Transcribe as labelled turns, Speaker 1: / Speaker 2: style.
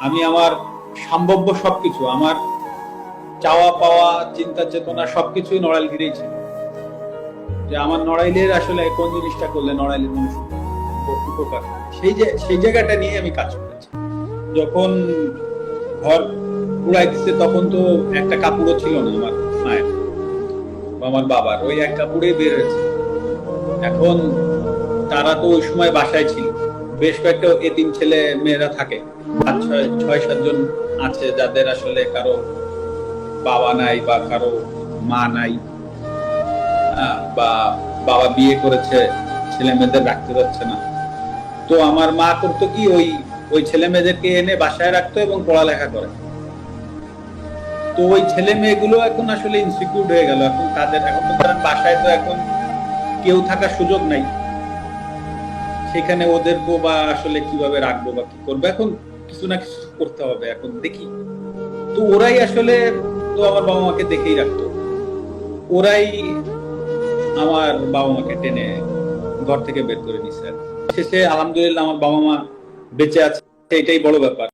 Speaker 1: আমি আমার সম্ভাব্য সবকিছু, আমার চাওয়া পাওয়া, চিন্তা চেতনা সবকিছুই নড়াইল ঘিরেই ছিল। যে আমার নড়াইলের আসলে কোন জিনিসটা করলে নড়াইলের মানুষ উপকার, সেই জায়গাটা নিয়ে আমি কাজ করেছি। যখন ঘর পুরাইতেছে তখন তো একটা কাপড়ও ছিল না আমার মায়ের বা আমার বাবার, ওই এক কাপড়ে বের হয়েছে। এখন তারা তো ওই সময় বাসায় ছিল, বেশ কয়েকটা এতিম ছেলে মেয়েরা থাকে, 5-6-7 জন আছে যাদের আসলে কারো বাবা নাই বা কারো মা নাই, বা বাবা বিয়ে করেছে, ছেলে মেয়েদের রাখতে পারছে না। তো আমার মা করতো কি, ওই ওই ছেলে মেয়েদেরকে এনে বাসায় রাখতো এবং পড়ালেখা করে। তো ওই ছেলে মেয়েগুলো এখন আসলে ইনসিকিউর হয়ে গেল। এখন তো ধরেন বাসায় তো এখন কেউ থাকার সুযোগ নাই, সেখানে ওদেরকে বা আসলে কিভাবে রাখবো বা কি করবো, এখন কিছু না কিছু করতে হবে। এখন দেখি, তো ওরাই আসলে, তো আমার বাবা মাকে দেখেই রাখতো, ওরাই আমার বাবা মাকে টেনে ঘর থেকে বের করে নিছে। শেষে আলহামদুলিল্লাহ আমার বাবা মা বেঁচে আছে, এটাই বড় ব্যাপার।